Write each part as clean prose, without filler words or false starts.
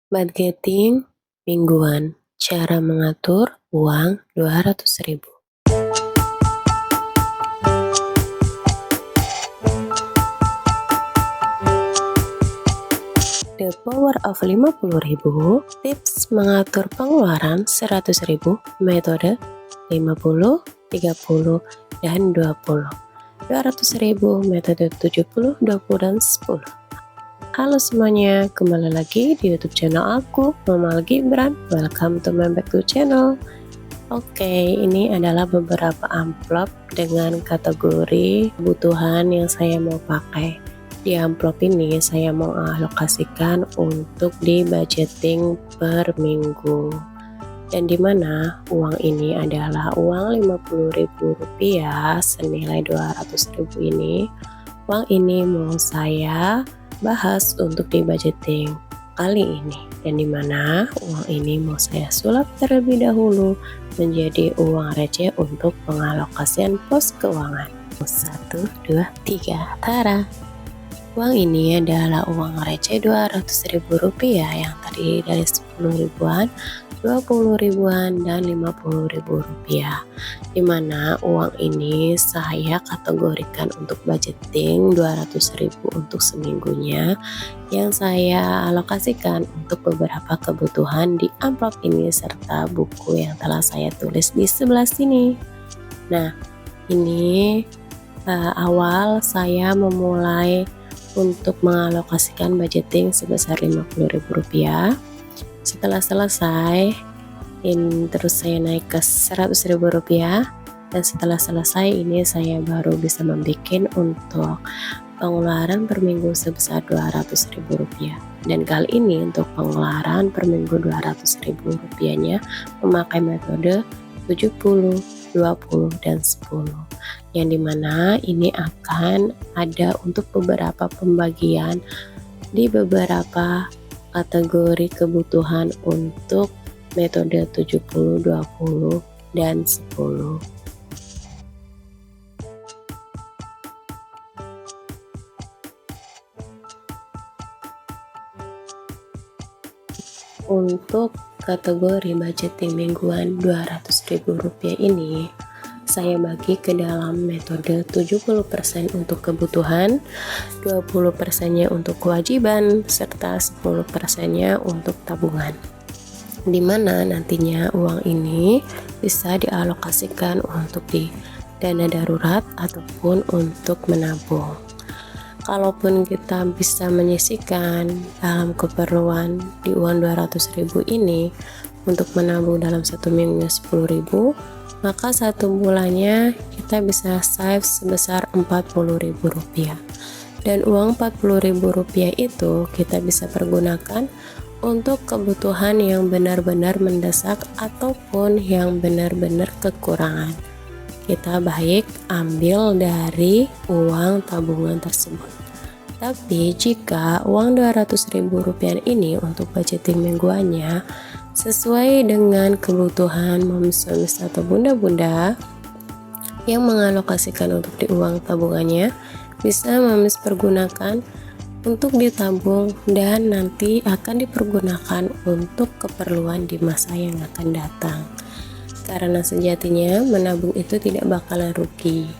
Budgeting mingguan, cara mengatur uang 200.000. The Power of 50.000, tips mengatur pengeluaran 100.000, metode 50, 30, dan 20. 200.000, metode 70, 20, dan 10. Halo semuanya, kembali lagi di YouTube channel aku, Mama Gibran. Welcome to my back to channel. Oke, ini adalah beberapa amplop dengan kategori kebutuhan yang saya mau pakai. Di amplop ini saya mau alokasikan untuk di budgeting per minggu. Dan dimana uang ini adalah uang Rp50.000 senilai 200.000 ini. Uang ini mau saya bahas untuk di budgeting kali ini, dan dimana uang ini mau saya sulap terlebih dahulu menjadi uang receh untuk pengalokasian pos keuangan. 1, 2, 3, tara. Uang ini adalah uang receh Rp200.000 yang terdiri dari 10 ribuan, 20 ribuan, dan 50 ribu rupiah, dimana uang ini saya kategorikan untuk budgeting 200.000 untuk seminggunya yang saya alokasikan untuk beberapa kebutuhan di amplop ini serta buku yang telah saya tulis di sebelah sini. Nah, ini awal saya memulai untuk mengalokasikan budgeting sebesar Rp50.000. Setelah selesai, terus saya naik ke Rp100.000, dan setelah selesai ini saya baru bisa membuat untuk pengeluaran per minggu sebesar Rp200.000. Dan kali ini untuk pengeluaran per minggu Rp200.000-nya memakai metode 70, 20, dan 10, yang dimana ini akan ada untuk beberapa pembagian di beberapa kategori kebutuhan untuk metode 70, 20, dan 10. Untuk kategori budgeting mingguan Rp200.000 ini saya bagi ke dalam metode 70% untuk kebutuhan, 20%-nya untuk kewajiban, serta 10%-nya untuk tabungan, dimana nantinya uang ini bisa dialokasikan untuk di dana darurat ataupun untuk menabung. Kalaupun kita bisa menyisihkan dalam keperluan di uang 200.000 ini untuk menabung dalam satu minggu 10.000, maka satu bulannya kita bisa save sebesar Rp40.000. Dan uang Rp40.000 itu kita bisa pergunakan untuk kebutuhan yang benar-benar mendesak ataupun yang benar-benar kekurangan. Kita baik ambil dari uang tabungan tersebut. Tapi jika uang Rp200.000 ini untuk budgeting mingguannya sesuai dengan kebutuhan moms atau bunda-bunda yang mengalokasikan untuk di uang tabungannya, bisa moms pergunakan untuk ditabung dan nanti akan dipergunakan untuk keperluan di masa yang akan datang. Karena sejatinya menabung itu tidak bakalan rugi,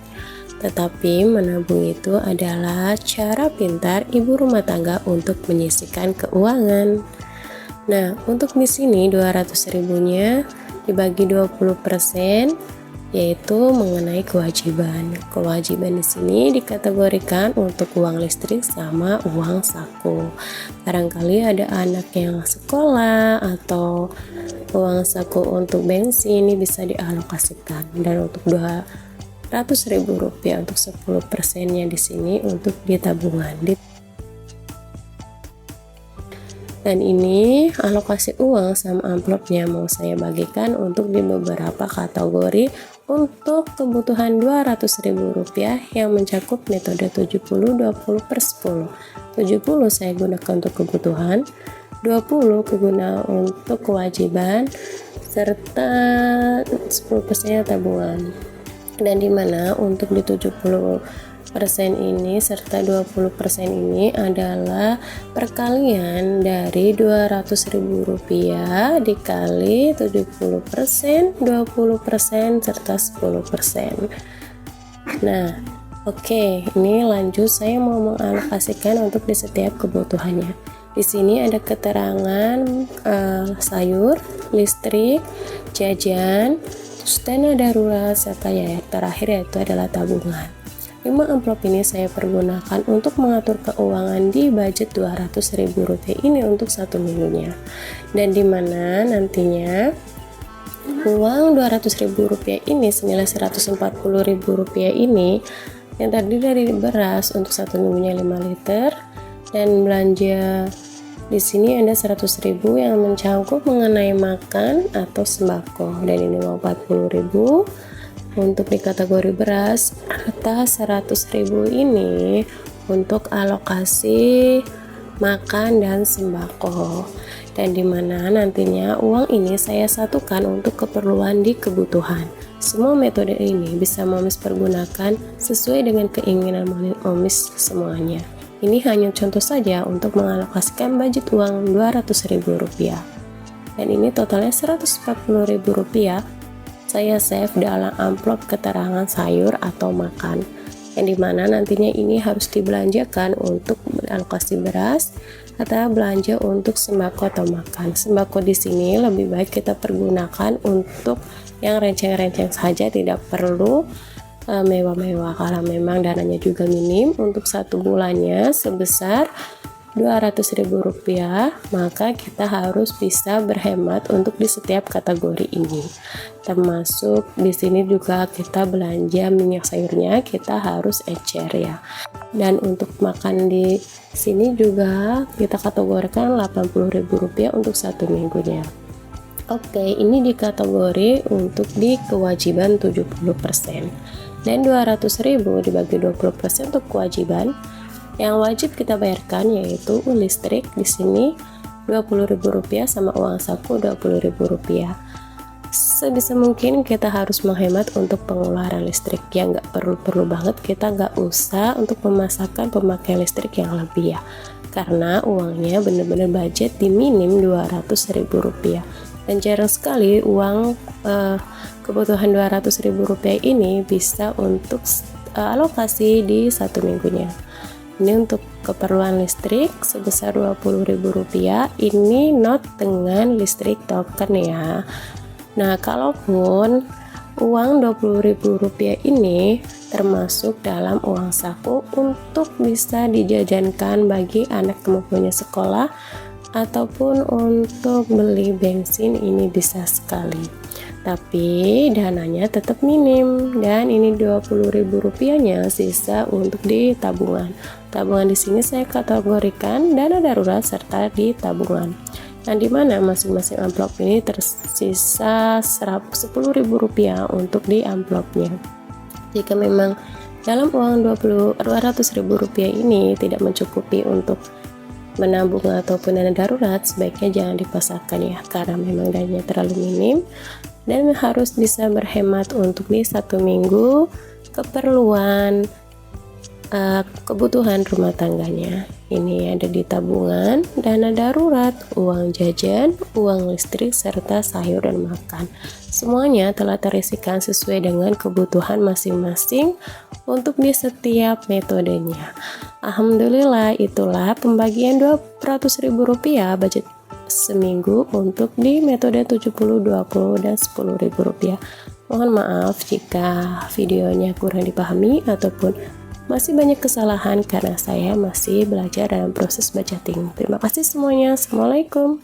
tetapi menabung itu adalah cara pintar ibu rumah tangga untuk menyisihkan keuangan. Nah, untuk di sini 200.000-nya dibagi 20%, yaitu mengenai kewajiban. Kewajiban di sini dikategorikan untuk uang listrik sama uang saku. Barangkali ada anak yang sekolah atau uang saku untuk bensin ini bisa dialokasikan. Dan untuk Rp200.000 untuk 10%-nya di sini untuk di tabungan. Dan ini alokasi uang sama amplopnya mau saya bagikan untuk di beberapa kategori untuk kebutuhan Rp200.000 yang mencakup metode 70, 20, per 10. 70 saya gunakan untuk kebutuhan, 20 kegunaan untuk kewajiban, serta 10%-nya tabungan. Dan dimana untuk di 70% ini serta 20% ini adalah perkalian dari Rp200.000 dikali 70%, 20% serta 10%. Nah, oke, ini lanjut saya mau mengalokasikan untuk di setiap kebutuhannya. Di sini ada keterangan sayur, listrik, jajan, terus dana darurat, serta ya terakhir yaitu adalah tabungan. 5 amplop ini saya pergunakan untuk mengatur keuangan di budget Rp200.000 ini untuk 1 minggunya. Dan dimana nantinya uang Rp200.000 ini senilai Rp140.000 ini yang terdiri dari beras untuk 1 minggunya 5 liter, dan belanja di sini ada 100.000 yang mencakup mengenai makan atau sembako, dan ini uang 40.000 untuk di kategori beras. Atas 100.000 ini untuk alokasi makan dan sembako, dan dimana nantinya uang ini saya satukan untuk keperluan di kebutuhan. Semua metode ini bisa momis pergunakan sesuai dengan keinginan momis semuanya. Ini hanya contoh saja untuk mengalokasikan budget uang Rp200.000, dan ini totalnya Rp140.000 saya save dalam amplop keterangan sayur atau makan, yang dimana nantinya ini harus dibelanjakan untuk alokasi beras atau belanja untuk sembako atau makan. Sembako di sini lebih baik kita pergunakan untuk yang renceng-renceng saja, tidak perlu mewah-mewah karena memang dananya juga minim. Untuk 1 bulannya sebesar Rp200.000, maka kita harus bisa berhemat untuk di setiap kategori ini. Termasuk di sini juga kita belanja minyak sayurnya kita harus ecer ya. Dan untuk makan di sini juga kita kategorikan Rp80.000 untuk 1 minggunya. Oke, ini di kategori untuk di kewajiban 70%. Dan 200.000 dibagi 20% untuk kewajiban. Yang wajib kita bayarkan yaitu listrik di sini Rp20.000 sama uang saku Rp20.000. Sebisa mungkin kita harus menghemat untuk pengeluaran listrik yang nggak perlu banget, kita nggak usah untuk memasakkan pemakaian listrik yang lebih ya, karena uangnya bener-bener budget di minim Rp200.000, dan jarang sekali uang kebutuhan Rp200.000 ini bisa untuk alokasi di 1 minggunya. Ini untuk keperluan listrik sebesar Rp20.000, ini not dengan listrik token ya. Nah, kalaupun uang Rp20.000 ini termasuk dalam uang saku untuk bisa dijajankan bagi anak yang mempunyai sekolah ataupun untuk beli bensin, ini bisa sekali. Tapi dananya tetap minim, dan ini Rp20.000 nya sisa untuk di tabungan. Tabungan di sini saya kategorikan dana darurat serta di tabungan. Nah, dimana masing-masing amplop ini tersisa Rp10.000 untuk di amplopnya. Jika memang dalam uang Rp200.000 ini tidak mencukupi untuk menabung ataupun dana darurat, sebaiknya jangan dipasarkan ya, karena memang dananya terlalu minim, dan harus bisa berhemat untuk di 1 minggu keperluan kebutuhan rumah tangganya. Ini ada di tabungan, dana darurat, uang jajan, uang listrik, serta sayur dan makan. Semuanya telah terisikan sesuai dengan kebutuhan masing-masing untuk di setiap metodenya. Alhamdulillah, itulah pembagian Rp200.000 budget seminggu untuk di metode 70, 20, dan Rp10.000. Mohon maaf jika videonya kurang dipahami ataupun masih banyak kesalahan karena saya masih belajar dalam proses budgeting. Terima kasih semuanya. Assalamualaikum.